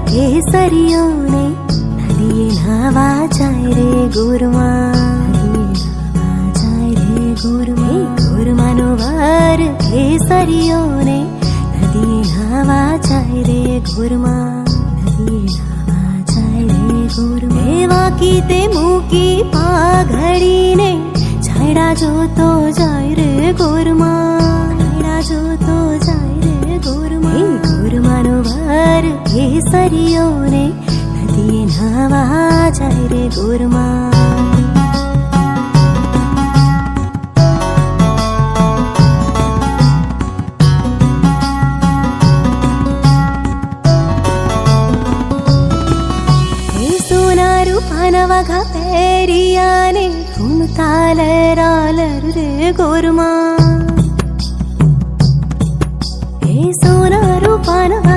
केसरियों ने नदिये नावा जाए रे गुरुमा, जाए रे गुरुमा, गुरुमानो वार केसरियों ने नदिये नावा जाए रे गुरुमा, नदिये नावा जाए रे गुरुमा। एवा की ते मूकी पाघड़ी ने छायड़ा जो तो जाए रे गुरुमा, छायड़ा जो तो जाए रे गुरुमा। गुरुमानो वार केसरियों ने नदिये नावा जाए रे गुरुमा। सोना रूपाना वाघा पेरियाने घूमता लहरालर रे गुरुमा। सोना रूपाना